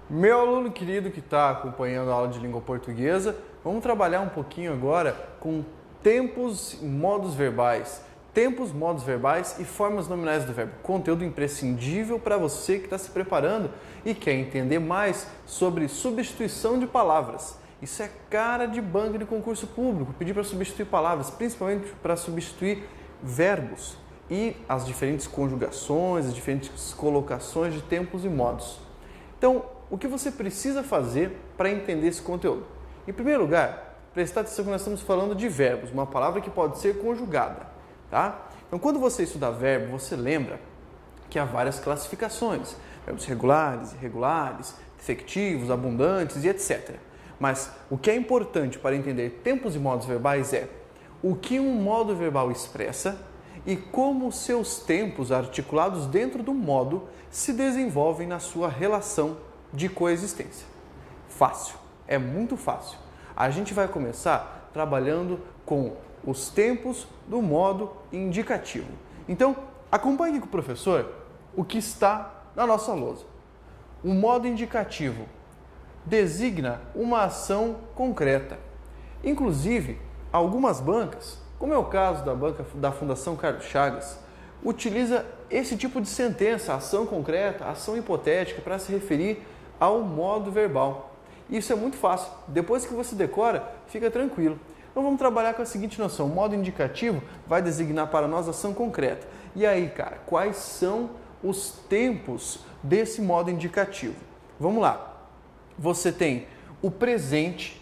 Meu aluno querido que está acompanhando a aula de língua portuguesa, vamos trabalhar um pouquinho agora com tempos e modos verbais. Tempos, modos verbais e formas nominais do verbo. Conteúdo imprescindível para você que está se preparando e quer entender mais sobre substituição de palavras. Isso é cara de banca de concurso público, pedir para substituir palavras, principalmente para substituir verbos e as diferentes conjugações, as diferentes colocações de tempos e modos. Então, o que você precisa fazer para entender esse conteúdo? Em primeiro lugar, prestar atenção que nós estamos falando de verbos, uma palavra que pode ser conjugada, tá? Então, quando você estuda verbo, você lembra que há várias classificações, verbos regulares, irregulares, defectivos, abundantes e etc. Mas o que é importante para entender tempos e modos verbais é o que um modo verbal expressa e como os seus tempos articulados dentro do modo se desenvolvem na sua relação de coexistência. Fácil, é muito fácil. A gente vai começar trabalhando com os tempos do modo indicativo. Então, acompanhe aqui com o professor o que está na nossa lousa. O modo indicativo designa uma ação concreta. Inclusive, algumas bancas, como é o caso da banca da Fundação Carlos Chagas, utiliza esse tipo de sentença, ação concreta, ação hipotética, para se referir ao modo verbal. Isso é muito fácil. Depois que você decora, fica tranquilo. Então vamos trabalhar com a seguinte noção. O modo indicativo vai designar para nós ação concreta. E aí, cara, quais são os tempos desse modo indicativo? Vamos lá. Você tem o presente,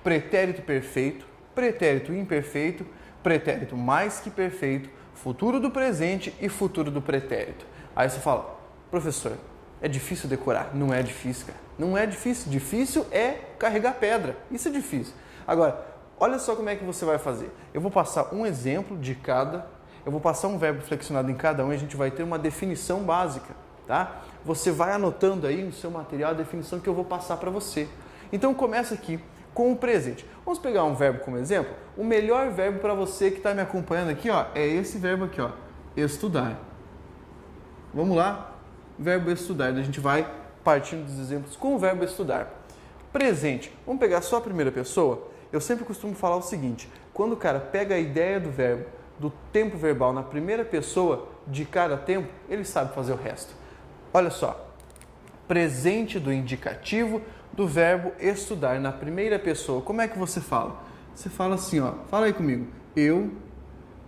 pretérito perfeito, pretérito imperfeito, pretérito mais que perfeito, futuro do presente e futuro do pretérito. Aí você fala, professor, é difícil decorar? Não é difícil, cara. Não é difícil. Difícil é carregar pedra. Isso é difícil. Agora, olha só como é que você vai fazer. Eu vou passar um exemplo de cada, eu vou passar um verbo flexionado em cada um e a gente vai ter uma definição básica, tá? Você vai anotando aí no seu material a definição que eu vou passar para você. Então, começa aqui com o presente. Vamos pegar um verbo como exemplo? O melhor verbo para você que está me acompanhando aqui, ó, é esse verbo aqui, ó, estudar. Vamos lá? Verbo estudar. A gente vai partindo dos exemplos com o verbo estudar. Presente. Vamos pegar só a primeira pessoa? Eu sempre costumo falar o seguinte, quando o cara pega a ideia do verbo, do tempo verbal na primeira pessoa de cada tempo, ele sabe fazer o resto. Olha só, presente do indicativo do verbo estudar na primeira pessoa. Como é que você fala? Você fala assim, ó, fala aí comigo. Eu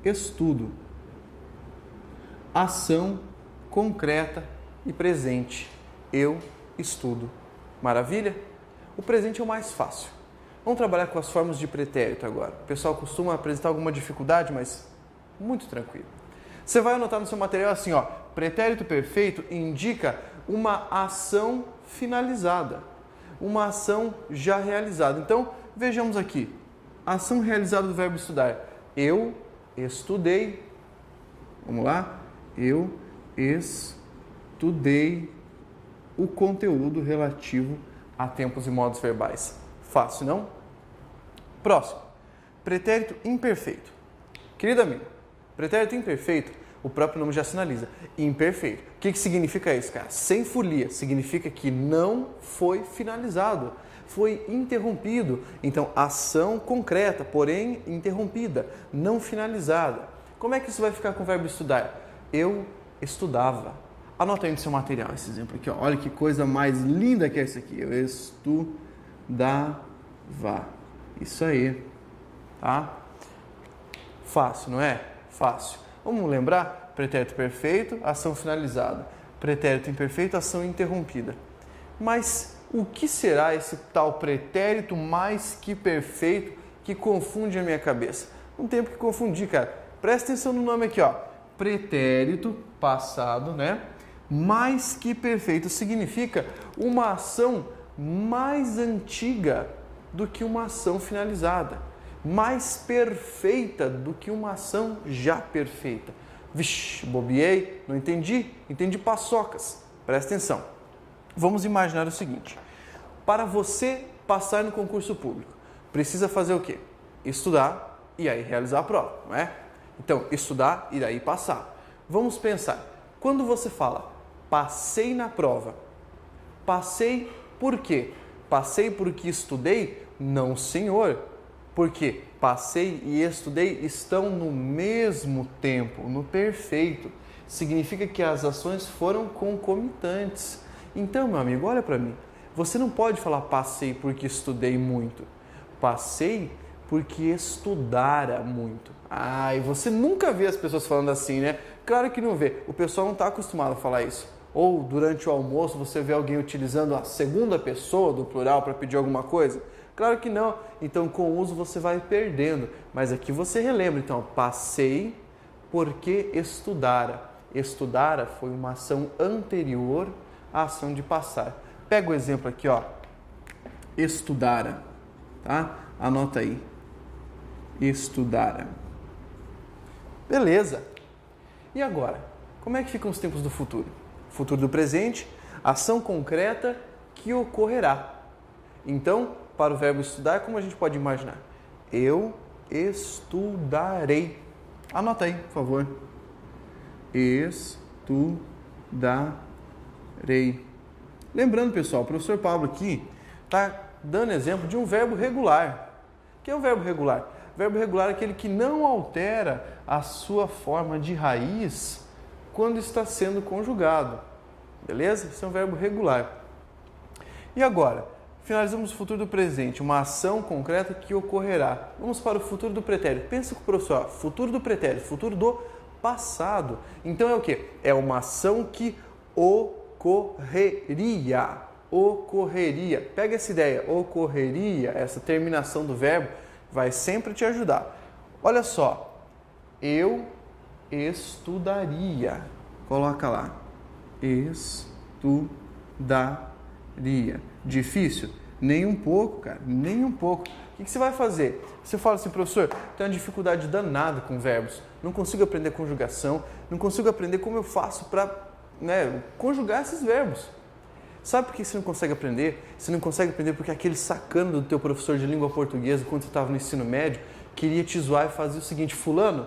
estudo. Ação concreta e presente. Eu estudo. Maravilha? O presente é o mais fácil. Vamos trabalhar com as formas de pretérito agora. O pessoal costuma apresentar alguma dificuldade, mas muito tranquilo. Você vai anotar no seu material assim, ó, pretérito perfeito indica uma ação finalizada, uma ação já realizada. Então, vejamos aqui, ação realizada do verbo estudar. Eu estudei, vamos lá, eu estudei o conteúdo relativo a tempos e modos verbais. Fácil, não? Próximo, pretérito imperfeito. Querido amigo, pretérito imperfeito, o próprio nome já sinaliza, imperfeito. O que significa isso, cara? Sem folia, significa que não foi finalizado, foi interrompido. Então, ação concreta, porém interrompida, não finalizada. Como é que isso vai ficar com o verbo estudar? Eu estudava. Anota aí no seu material esse exemplo aqui, ó. Olha que coisa mais linda que é isso aqui. Eu estudava. Isso aí, tá? Fácil, não é? Fácil. Vamos lembrar? Pretérito perfeito, ação finalizada. Pretérito imperfeito, ação interrompida. Mas o que será esse tal pretérito mais que perfeito que confunde a minha cabeça? Não tem por que confundir, cara. Presta atenção no nome aqui, ó. Pretérito passado, né? Mais que perfeito significa uma ação mais antiga do que uma ação finalizada, mais perfeita do que uma ação já perfeita. Vixe, bobiei, não entendi, entendi paçocas. Presta atenção. Vamos imaginar o seguinte, para você passar no concurso público, precisa fazer o quê? Estudar e aí realizar a prova, não é? Então, estudar e aí passar. Vamos pensar, quando você fala, passei na prova, passei Por quê? Passei porque estudei? Não, senhor. Porque passei e estudei estão no mesmo tempo, no perfeito. Significa que as ações foram concomitantes. Então, meu amigo, olha para mim. Você não pode falar passei porque estudei muito. Passei porque estudara muito. E você nunca vê as pessoas falando assim, né? Claro que não vê. O pessoal não está acostumado a falar isso. Ou durante o almoço você vê alguém utilizando a segunda pessoa do plural para pedir alguma coisa? Claro que não. Então, com o uso você vai perdendo. Mas aqui você relembra. Então, passei porque estudara. Estudara foi uma ação anterior à ação de passar. Pega o exemplo aqui, ó. Estudara, tá? Anota aí. Estudara. Beleza. E agora? Como é que ficam os tempos do futuro? Futuro do presente, ação concreta que ocorrerá. Então, para o verbo estudar, como a gente pode imaginar? Eu estudarei. Anota aí, por favor. Estudarei. Lembrando, pessoal, o professor Pablo aqui está dando exemplo de um verbo regular. O que é o verbo regular? O verbo regular é aquele que não altera a sua forma de raiz quando está sendo conjugado. Beleza? Esse é um verbo regular. E agora? Finalizamos o futuro do presente, uma ação concreta que ocorrerá. Vamos para o futuro do pretérito. Pensa com o professor, futuro do pretérito, futuro do passado. Então é o quê? É uma ação que ocorreria. Ocorreria. Pega essa ideia, ocorreria, essa terminação do verbo, vai sempre te ajudar. Olha só, eu estudaria. Coloca lá. Estudaria. Difícil? Nem um pouco, cara, nem um pouco. O que você vai fazer? Você fala assim, professor, tenho uma dificuldade danada com verbos, não consigo aprender conjugação, não consigo aprender como eu faço para conjugar esses verbos. Sabe por que você não consegue aprender? Você não consegue aprender porque aquele sacano do teu professor de língua portuguesa, quando você estava no ensino médio, queria te zoar e fazer o seguinte: fulano,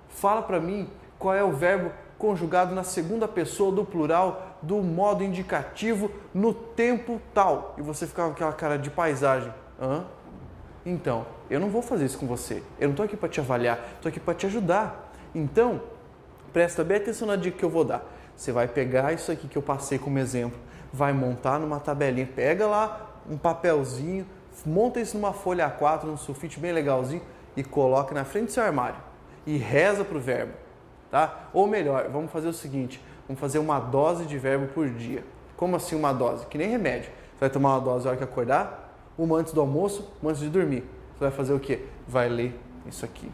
fala para mim qual é o verbo conjugado na segunda pessoa do plural do modo indicativo no tempo tal. E você ficava com aquela cara de paisagem. Então, eu não vou fazer isso com você. Eu não estou aqui para te avaliar, estou aqui para te ajudar. Então, presta bem atenção na dica que eu vou dar. Você vai pegar isso aqui que eu passei como exemplo, vai montar numa tabelinha, pega lá um papelzinho, monta isso numa folha A4, num sulfite bem legalzinho e coloca na frente do seu armário. E reza para o verbo. Tá? Ou melhor, vamos fazer o seguinte, vamos fazer uma dose de verbo por dia. Como assim uma dose? Que nem remédio. Você vai tomar uma dose na hora que acordar, uma antes do almoço, uma antes de dormir. Você vai fazer o quê? Vai ler isso aqui.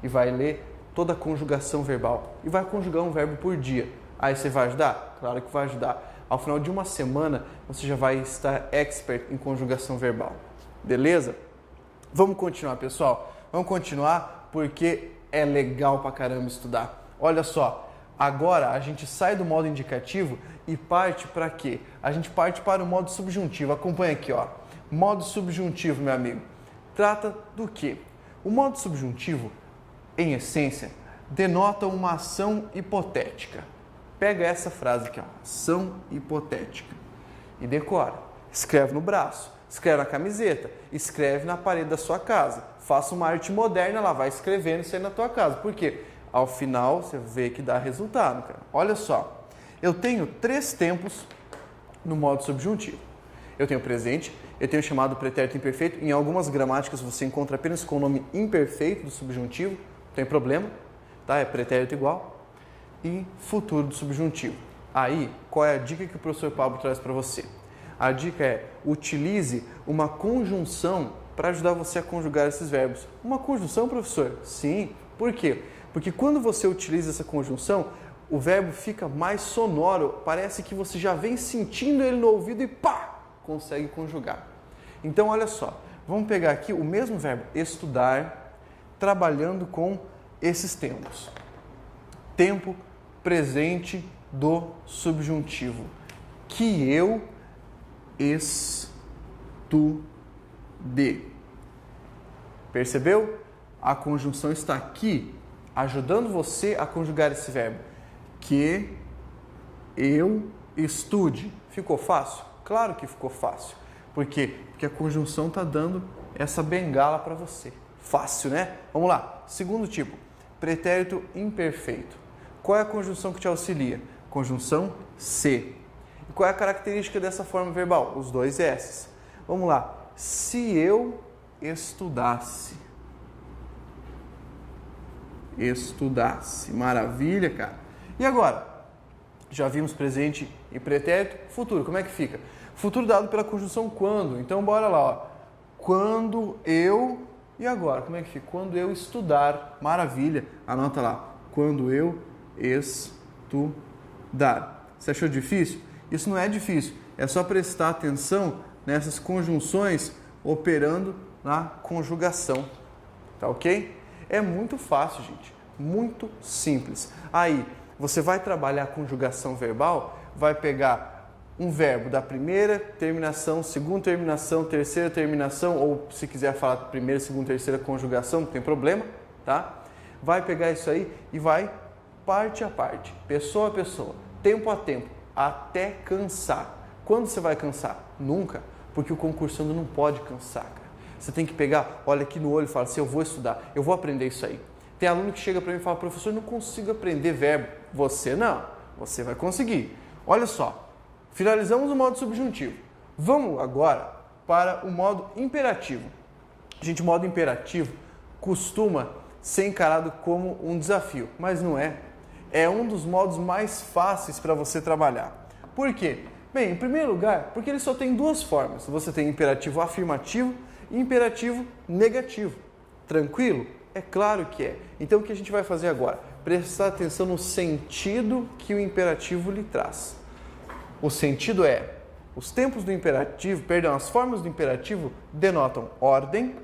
E vai ler toda a conjugação verbal. E vai conjugar um verbo por dia. Aí você vai ajudar? Claro que vai ajudar. Ao final de uma semana, você já vai estar expert em conjugação verbal. Beleza? Vamos continuar, pessoal. Vamos continuar porque é legal pra caramba estudar. Olha só, agora a gente sai do modo indicativo e parte para quê? A gente parte para o modo subjuntivo. Acompanha aqui, ó. Modo subjuntivo, meu amigo. Trata do quê? O modo subjuntivo, em essência, denota uma ação hipotética. Pega essa frase aqui, ó. Ação hipotética. E decora. Escreve no braço, escreve na camiseta, escreve na parede da sua casa. Faça uma arte moderna lá, vai escrevendo isso aí na tua casa. Por quê? Ao final, você vê que dá resultado, cara. Olha só, eu tenho 3 tempos no modo subjuntivo. Eu tenho presente, eu tenho chamado pretérito imperfeito. Em algumas gramáticas você encontra apenas com o nome imperfeito do subjuntivo, não tem problema, tá? É pretérito igual. E futuro do subjuntivo. Aí, qual é a dica que o professor Pablo traz para você? A dica é, utilize uma conjunção para ajudar você a conjugar esses verbos. Uma conjunção, professor? Sim. Por quê? Porque quando você utiliza essa conjunção, o verbo fica mais sonoro, parece que você já vem sentindo ele no ouvido e pá, consegue conjugar. Então, olha só, vamos pegar aqui o mesmo verbo, estudar, trabalhando com esses tempos. Tempo presente do subjuntivo. Que eu estude. Percebeu? A conjunção está aqui, ajudando você a conjugar esse verbo. Que eu estude. Ficou fácil? Claro que ficou fácil. Por quê? Porque a conjunção está dando essa bengala para você. Fácil, né? Vamos lá. Segundo tipo, pretérito imperfeito. Qual é a conjunção que te auxilia? Conjunção se. E qual é a característica dessa forma verbal? Os dois S's. Vamos lá. Se eu estudasse. Estudasse. Maravilha, cara. E agora? Já vimos presente e pretérito. Futuro, como é que fica? Futuro dado pela conjunção quando. Então, bora lá, ó. Quando eu... E agora, como é que fica? Quando eu estudar. Maravilha. Anota lá. Quando eu estudar. Você achou difícil? Isso não é difícil. É só prestar atenção nessas conjunções operando na conjugação. Tá ok? É muito fácil, gente. Muito simples. Aí, você vai trabalhar a conjugação verbal, vai pegar um verbo da primeira terminação, segunda terminação, terceira terminação, ou se quiser falar primeira, segunda, terceira conjugação, não tem problema, tá? Vai pegar isso aí e vai parte a parte, pessoa a pessoa, tempo a tempo, até cansar. Quando você vai cansar? Nunca, porque o concursando não pode cansar, cara. Você tem que pegar, olha aqui no olho e fala assim, eu vou estudar, eu vou aprender isso aí. Tem aluno que chega para mim e fala, professor, eu não consigo aprender verbo. Você não, você vai conseguir. Olha só. Finalizamos o modo subjuntivo. Vamos agora para o modo imperativo. Gente, o modo imperativo costuma ser encarado como um desafio, mas não é. É um dos modos mais fáceis para você trabalhar. Por quê? Bem, em primeiro lugar, porque ele só tem duas formas. Você tem imperativo afirmativo e imperativo negativo. Tranquilo? É claro que é. Então, o que a gente vai fazer agora? Prestar atenção no sentido que o imperativo lhe traz. O sentido é, os tempos do imperativo, as formas do imperativo denotam ordem,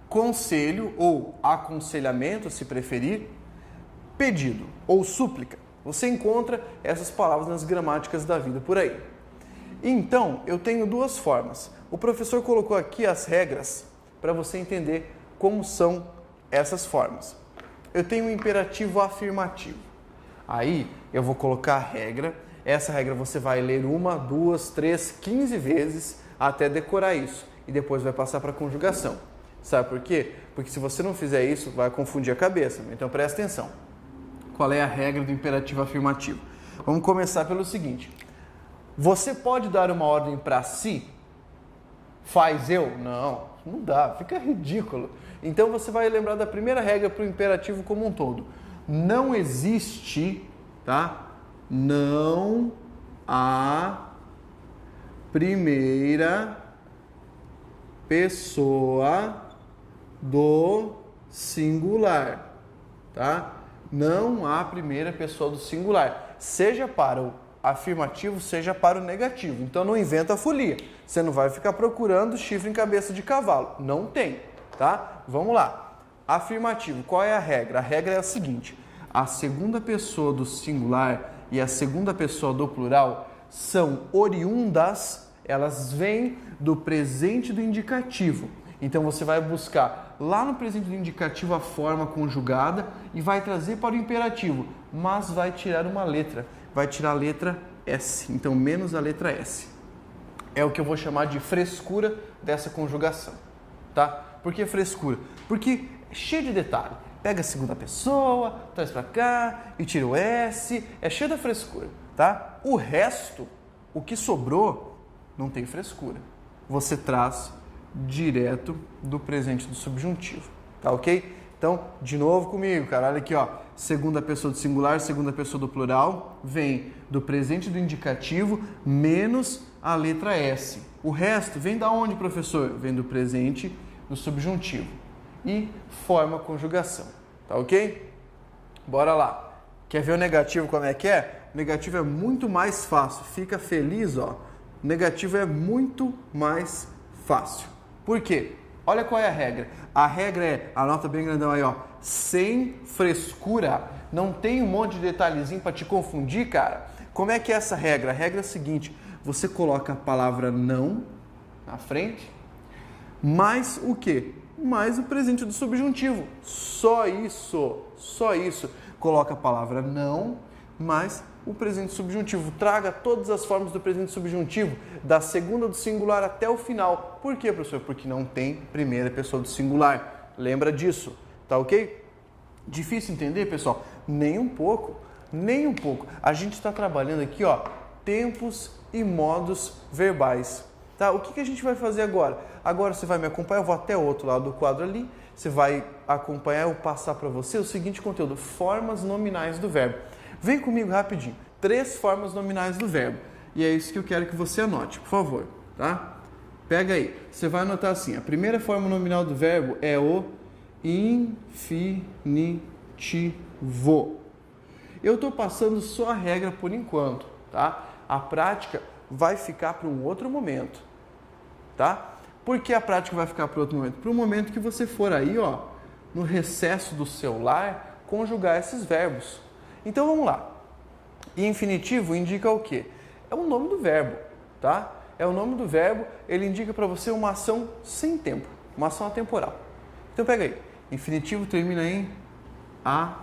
conselho ou aconselhamento, se preferir, pedido ou súplica. Você encontra essas palavras nas gramáticas da vida por aí. Então, eu tenho duas formas. O professor colocou aqui as regras para você entender como são essas formas. Eu tenho um imperativo afirmativo. Aí, eu vou colocar a regra. Essa regra você vai ler 1, 2, 3, 15 vezes até decorar isso. E depois vai passar para a conjugação. Sabe por quê? Porque se você não fizer isso, vai confundir a cabeça. Então presta atenção. Qual é a regra do imperativo afirmativo? Vamos começar pelo seguinte. Você pode dar uma ordem para si? Faz eu? Não, não dá. Fica ridículo. Então você vai lembrar da primeira regra para o imperativo como um todo. Não existe, tá? Não há primeira pessoa do singular, tá? Não há primeira pessoa do singular, seja para o afirmativo, seja para o negativo. Então não inventa folia. Você não vai ficar procurando chifre em cabeça de cavalo. Não tem, tá? Vamos lá. Afirmativo, qual é a regra? A regra é a seguinte: a segunda pessoa do singular e a segunda pessoa do plural são oriundas, elas vêm do presente do indicativo. Então você vai buscar lá no presente do indicativo a forma conjugada e vai trazer para o imperativo, mas vai tirar uma letra, vai tirar a letra S, então menos a letra S. É o que eu vou chamar de frescura dessa conjugação, tá? Por que frescura? Porque é cheio de detalhe. Pega a segunda pessoa, traz para cá e tira o S, é cheio da frescura, tá? O resto, o que sobrou, não tem frescura. Você traz direto do presente do subjuntivo, tá ok? Então, de novo comigo, cara, olha aqui, ó. Segunda pessoa do singular, segunda pessoa do plural, vem do presente do indicativo menos a letra S. O resto vem da onde, professor? Vem do presente do subjuntivo. E forma a conjugação, tá ok? Bora lá. Quer ver o negativo como é que é? O negativo é muito mais fácil. Fica feliz, ó. O negativo é muito mais fácil. Por quê? Olha qual é a regra. A regra é, anota bem grandão aí, ó. Sem frescura. Não tem um monte de detalhezinho para te confundir, cara. Como é que é essa regra? A regra é a seguinte. Você coloca a palavra não na frente, mais o quê? Mais o presente do subjuntivo. Só isso. Só isso. Coloca a palavra não, mais o presente subjuntivo. Traga todas as formas do presente subjuntivo, da segunda do singular até o final. Por quê, professor? Porque não tem primeira pessoa do singular. Lembra disso, tá ok? Difícil entender, pessoal? Nem um pouco, nem um pouco. A gente está trabalhando aqui, ó, tempos e modos verbais. Tá? O que a gente vai fazer agora? Agora você vai me acompanhar, eu vou até o outro lado do quadro ali, você vai acompanhar, eu vou passar para você o seguinte conteúdo, formas nominais do verbo. Vem comigo rapidinho, 3 formas nominais do verbo. E é isso que eu quero que você anote, por favor. Tá? Pega aí, você vai anotar assim, a primeira forma nominal do verbo é o infinitivo. Eu estou passando só a regra por enquanto, tá? A prática vai ficar para um outro momento, tá? Por que a prática vai ficar para outro momento? Para o momento que você for aí, ó, no recesso do seu lar, conjugar esses verbos. Então vamos lá. Infinitivo indica o quê? É o nome do verbo, tá? É o nome do verbo, ele indica para você uma ação sem tempo, uma ação atemporal. Então pega aí. Infinitivo termina em AR.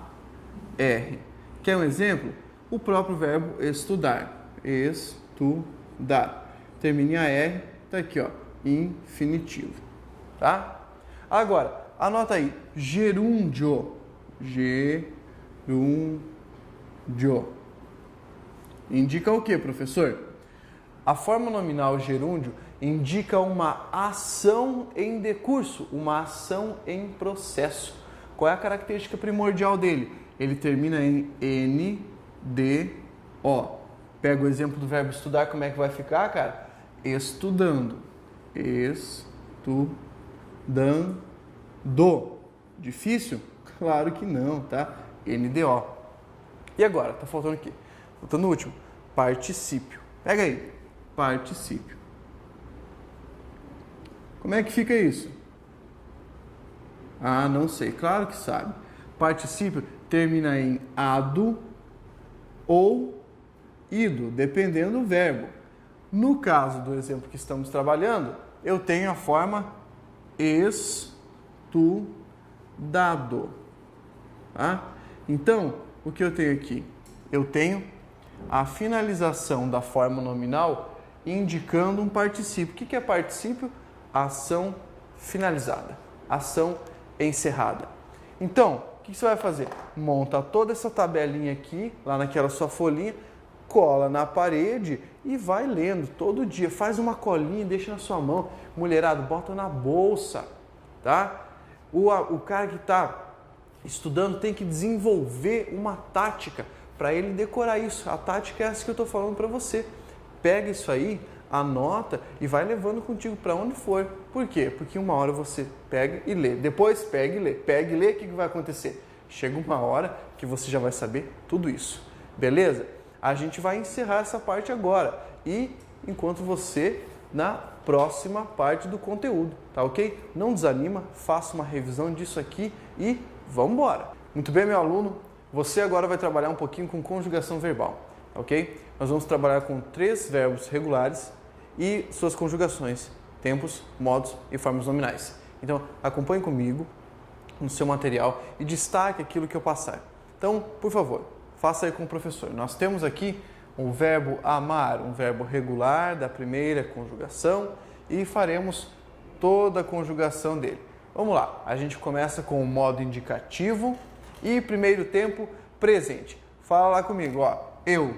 Quer um exemplo? O próprio verbo estudar. Estudar. Termina em AR, tá aqui, ó, infinitivo, tá? Agora, anota aí, gerúndio. Gerúndio. Indica o que, professor? A forma nominal gerúndio indica uma ação em decurso, uma ação em processo. Qual é a característica primordial dele? Ele termina em NDO. Pega o exemplo do verbo estudar, como é que vai ficar, cara? Estudando. Estudando. Difícil? Claro que não, tá? NDO. E agora? Tá faltando o quê? Faltando o último. Particípio. Pega aí. Particípio. Como é que fica isso? Ah, não sei. Claro que sabe. Particípio termina em ado ou ido, dependendo do verbo. No caso do exemplo que estamos trabalhando, eu tenho a forma estudado. Tá? Então, o que eu tenho aqui? Eu tenho a finalização da forma nominal indicando um particípio. O que é particípio? Ação finalizada, ação encerrada. Então, o que você vai fazer? Monta toda essa tabelinha aqui, lá naquela sua folhinha, cola na parede e vai lendo todo dia. Faz uma colinha e deixa na sua mão. Mulherado, bota na bolsa, tá? O cara que está estudando tem que desenvolver uma tática para ele decorar isso. A tática é essa que eu estou falando para você. Pega isso aí, anota e vai levando contigo para onde for. Por quê? Porque uma hora você pega e lê. Depois pega e lê. Pega e lê, o que vai acontecer? Chega uma hora que você já vai saber tudo isso. Beleza? A gente vai encerrar essa parte agora. E enquanto você na próxima parte do conteúdo, tá ok? Não desanima, faça uma revisão disso aqui e vamos embora. Muito bem, meu aluno, você agora vai trabalhar um pouquinho com conjugação verbal, ok? Nós vamos trabalhar com 3 verbos regulares e suas conjugações, tempos, modos e formas nominais. Então, acompanhe comigo no seu material e destaque aquilo que eu passar. Então, por favor, faça aí com o professor. Nós temos aqui um verbo amar, um verbo regular da primeira conjugação e faremos toda a conjugação dele. Vamos lá, a gente começa com o modo indicativo e primeiro tempo presente. Fala lá comigo, ó. Eu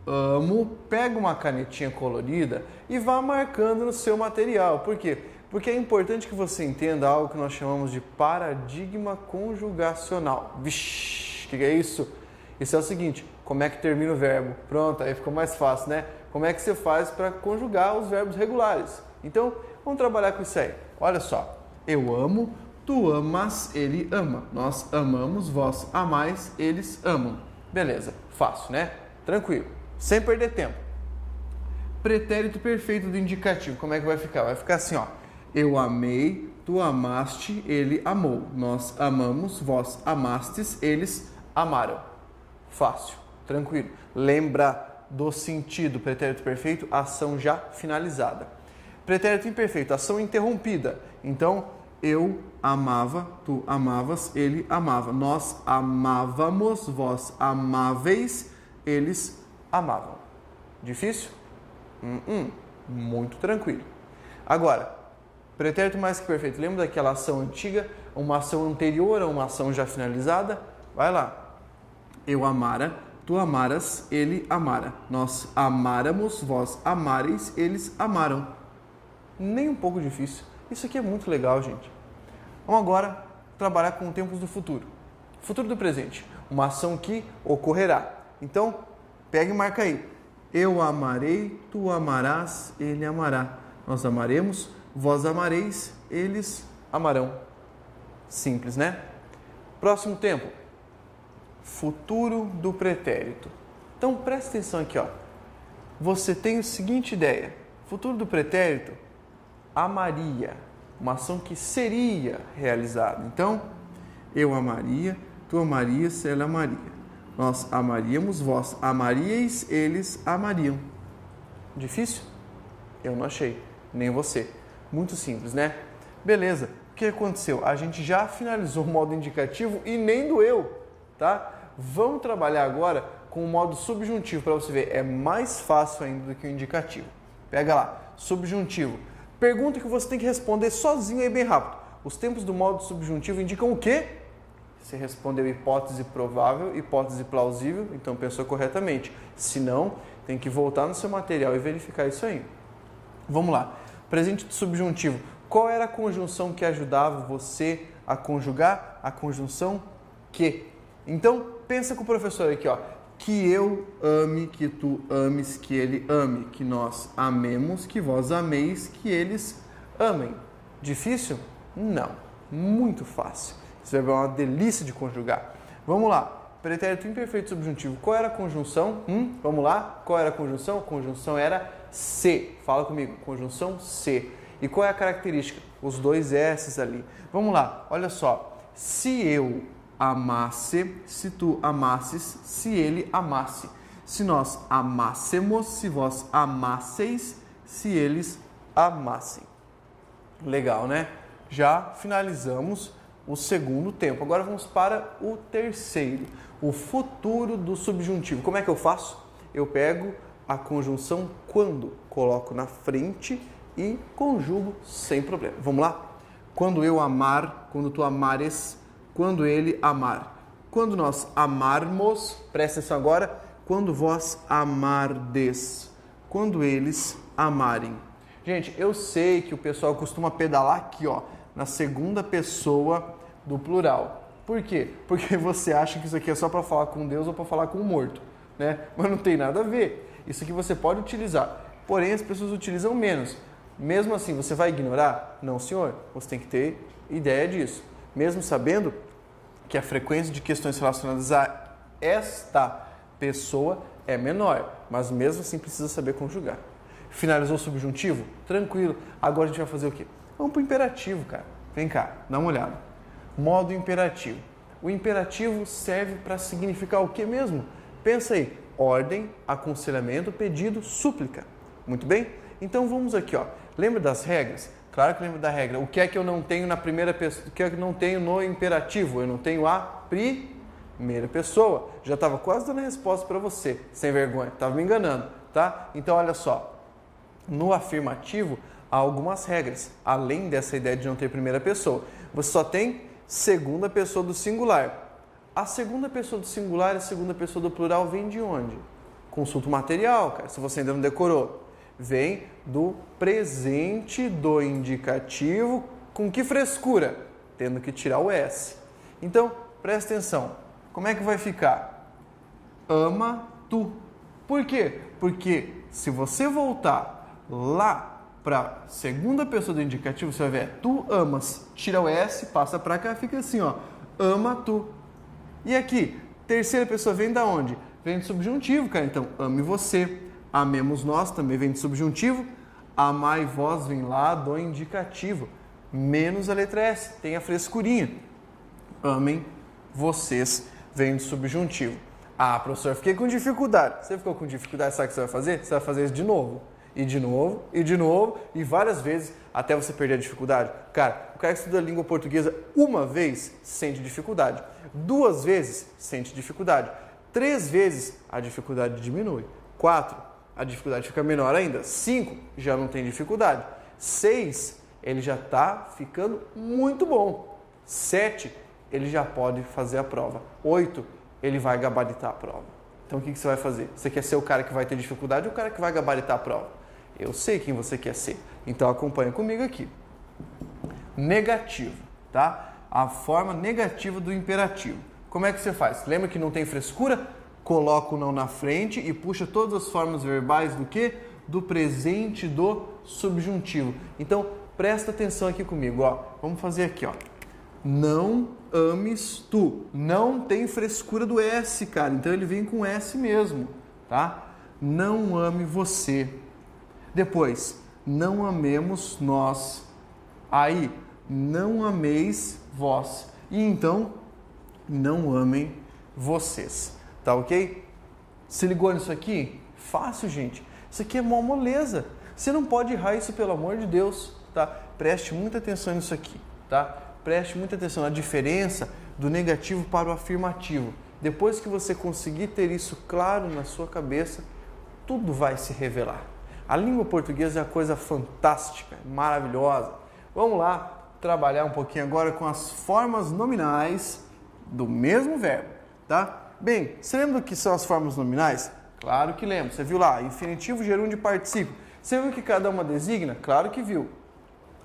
amo, pega uma canetinha colorida e vá marcando no seu material. Por quê? Porque é importante que você entenda algo que nós chamamos de paradigma conjugacional. Vixe, o que é isso? Isso é o seguinte, como é que termina o verbo? Pronto, aí ficou mais fácil, né? Como é que você faz para conjugar os verbos regulares? Então, vamos trabalhar com isso aí. Olha só, eu amo, tu amas, ele ama. Nós amamos, vós amais, eles amam. Beleza, fácil, né? Tranquilo, sem perder tempo. Pretérito perfeito do indicativo, como é que vai ficar? Vai ficar assim, ó. Eu amei, tu amaste, ele amou. Nós amamos, vós amastes, eles amaram. Fácil, tranquilo. Lembra do sentido pretérito perfeito, ação já finalizada. Pretérito imperfeito, ação interrompida. Então, eu amava, tu amavas, ele amava. Nós amávamos, vós amáveis, eles amavam. Difícil? Muito tranquilo. Agora, pretérito mais que perfeito. Lembra daquela ação antiga, uma ação anterior a uma ação já finalizada? Vai lá. Eu amara, tu amaras, ele amara. Nós amáramos, vós amareis, eles amaram. Nem um pouco difícil. Isso aqui é muito legal, gente. Vamos agora trabalhar com tempos do futuro. Futuro do presente. Uma ação que ocorrerá. Então, pega e marca aí. Eu amarei, tu amarás, ele amará. Nós amaremos, vós amareis, eles amarão. Simples, né? Próximo tempo. Futuro do pretérito. Então, presta atenção aqui, ó. Você tem a seguinte ideia. Futuro do pretérito, amaria. Uma ação que seria realizada. Então, eu amaria, tu amarias, ela amaria. Nós amaríamos, vós amaríeis, eles amariam. Difícil? Eu não achei. Nem você. Muito simples, né? Beleza. O que aconteceu? A gente já finalizou o modo indicativo e nem doeu, tá? Vamos trabalhar agora com o modo subjuntivo para você ver. É mais fácil ainda do que o indicativo. Pega lá. Subjuntivo. Pergunta que você tem que responder sozinho aí bem rápido. Os tempos do modo subjuntivo indicam o quê? Você respondeu hipótese provável, hipótese plausível, então pensou corretamente. Se não, tem que voltar no seu material e verificar isso aí. Vamos lá. Presente do subjuntivo. Qual era a conjunção que ajudava você a conjugar? A conjunção que. Então, pensa com o professor aqui, ó. Que eu ame, que tu ames, que ele ame, que nós amemos, que vós ameis, que eles amem. Difícil? Não. Muito fácil. Esse verbo é uma delícia de conjugar. Vamos lá. Pretérito imperfeito subjuntivo. Qual era a conjunção? Vamos lá. Qual era a conjunção? A conjunção era se. Fala comigo. Conjunção se. E qual é a característica? Os dois S's ali. Vamos lá. Olha só. Se eu amasse, se tu amasses, se ele amasse. Se nós amássemos, se vós amasseis, se eles amassem. Legal, né? Já finalizamos o segundo tempo. Agora vamos para o terceiro, o futuro do subjuntivo. Como é que eu faço? Eu pego a conjunção quando, coloco na frente e conjugo sem problema. Vamos lá? Quando eu amar, quando tu amares, quando ele amar. Quando nós amarmos, presta atenção agora, quando vós amardes, quando eles amarem. Gente, eu sei que o pessoal costuma pedalar aqui, ó, na segunda pessoa do plural. Por quê? Porque você acha que isso aqui é só para falar com Deus ou para falar com o morto, né? Mas não tem nada a ver. Isso aqui você pode utilizar, porém as pessoas utilizam menos. Mesmo assim, você vai ignorar? Não, senhor. Você tem que ter ideia disso. Mesmo sabendo que a frequência de questões relacionadas a esta pessoa é menor, mas mesmo assim precisa saber conjugar. Finalizou o subjuntivo? Tranquilo. Agora a gente vai fazer o quê? Vamos para o imperativo, cara. Vem cá, dá uma olhada. Modo imperativo. O imperativo serve para significar o que mesmo? Pensa aí. Ordem, aconselhamento, pedido, súplica. Muito bem? Então vamos aqui, ó. Lembra das regras? Claro que lembro da regra. O que é que eu não tenho na primeira pessoa? O que é que eu não tenho no imperativo? Eu não tenho a primeira pessoa. Já estava quase dando a resposta para você, sem vergonha. Estava me enganando, tá? Então olha só. No afirmativo há algumas regras, além dessa ideia de não ter primeira pessoa. Você só tem segunda pessoa do singular. A segunda pessoa do singular e a segunda pessoa do plural vem de onde? Consulta o material, cara, se você ainda não decorou. Vem do presente do indicativo. Com que frescura? Tendo que tirar o S. Então, presta atenção. Como é que vai ficar? Ama tu. Por quê? Porque se você voltar lá para a segunda pessoa do indicativo, você vai ver, tu amas, tira o S, passa para cá, fica assim, ó, ama tu. E aqui, terceira pessoa vem da onde? Vem do subjuntivo, cara, então, ame você, amemos nós, também vem do subjuntivo, amai vós vem lá do indicativo, menos a letra S, tem a frescurinha, amem vocês, vem do subjuntivo. Ah, professor, fiquei com dificuldade. Você ficou com dificuldade, sabe o que você vai fazer? Você vai fazer isso de novo. E de novo, e de novo, e várias vezes, até você perder a dificuldade. Cara, o cara que estuda a língua portuguesa uma vez, sente dificuldade. 2 vezes, sente dificuldade. 3 vezes, a dificuldade diminui. 4, a dificuldade fica menor ainda. 5, já não tem dificuldade. 6, ele já está ficando muito bom. 7, ele já pode fazer a prova. 8, ele vai gabaritar a prova. Então o que você vai fazer? Você quer ser o cara que vai ter dificuldade ou o cara que vai gabaritar a prova? Eu sei quem você quer ser. Então acompanha comigo aqui. Negativo, tá? A forma negativa do imperativo. Como é que você faz? Lembra que não tem frescura? Coloca o não na frente e puxa todas as formas verbais do quê? Do presente do subjuntivo. Então, presta atenção aqui comigo, ó. Vamos fazer aqui, ó. Não ames tu. Não tem frescura do S, cara. Então, ele vem com S mesmo, tá? Não ame você. Depois, não amemos nós. Aí, não ameis vós. E então, não amem vocês. Tá ok? Se ligou nisso aqui? Fácil, gente. Isso aqui é mó moleza. Você não pode errar isso, pelo amor de Deus, tá? Preste muita atenção nisso aqui, tá? Preste muita atenção na diferença do negativo para o afirmativo. Depois que você conseguir ter isso claro na sua cabeça, tudo vai se revelar. A língua portuguesa é uma coisa fantástica, maravilhosa. Vamos lá trabalhar um pouquinho agora com as formas nominais do mesmo verbo, tá? Bem, você lembra do que são as formas nominais? Claro que lembro. Você viu lá, infinitivo, gerúndio e particípio. Você viu que cada uma designa? Claro que viu.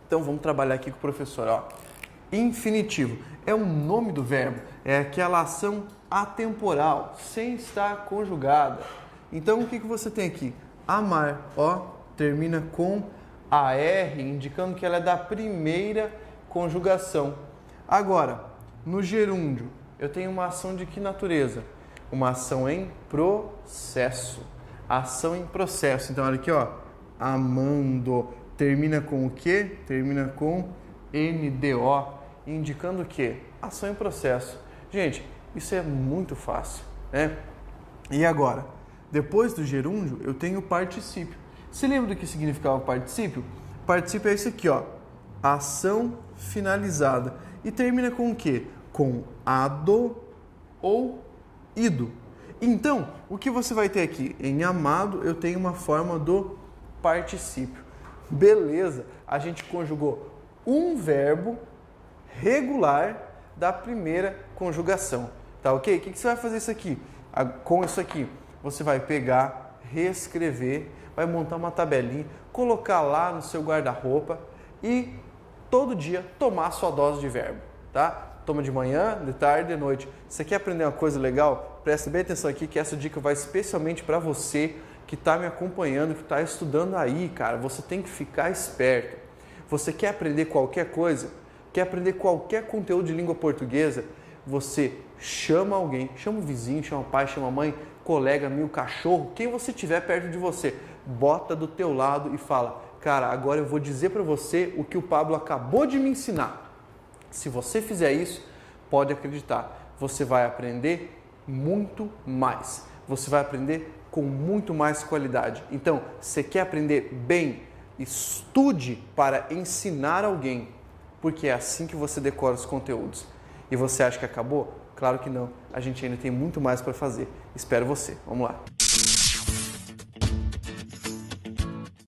Então vamos trabalhar aqui com o professor, ó. Infinitivo é o nome do verbo, é aquela ação atemporal, sem estar conjugada. Então o que você tem aqui? Amar, ó, termina com AR, indicando que ela é da primeira conjugação. Agora, no gerúndio, eu tenho uma ação de que natureza? Uma ação em processo. Ação em processo. Então, olha aqui, ó. Amando. Termina com o quê? Termina com NDO, indicando o quê? Ação em processo. Gente, isso é muito fácil, né? E agora? Depois do gerúndio, eu tenho o particípio. Você lembra do que significava particípio? Particípio é isso aqui, ó. Ação finalizada. E termina com o quê? Com ado ou ido. Então, o que você vai ter aqui? Em amado, eu tenho uma forma do particípio. Beleza, a gente conjugou um verbo regular da primeira conjugação. Tá ok? O que você vai fazer isso aqui? Com isso aqui, você vai pegar, reescrever, vai montar uma tabelinha, colocar lá no seu guarda-roupa e todo dia tomar sua dose de verbo, tá? Toma de manhã, de tarde, de noite. Você quer aprender uma coisa legal? Presta bem atenção aqui que essa dica vai especialmente para você que está me acompanhando, que está estudando aí, cara. Você tem que ficar esperto. Você quer aprender qualquer coisa? Quer aprender qualquer conteúdo de língua portuguesa? Você chama alguém, chama o vizinho, chama o pai, chama a mãe, colega, amigo, cachorro, quem você tiver perto de você, bota do teu lado e fala, cara, agora eu vou dizer para você o que o Pablo acabou de me ensinar. Se você fizer isso, pode acreditar, você vai aprender muito mais. Você vai aprender com muito mais qualidade. Então, você quer aprender bem? Estude para ensinar alguém, porque é assim que você decora os conteúdos. E você acha que acabou? Claro que não. A gente ainda tem muito mais para fazer. Espero você. Vamos lá.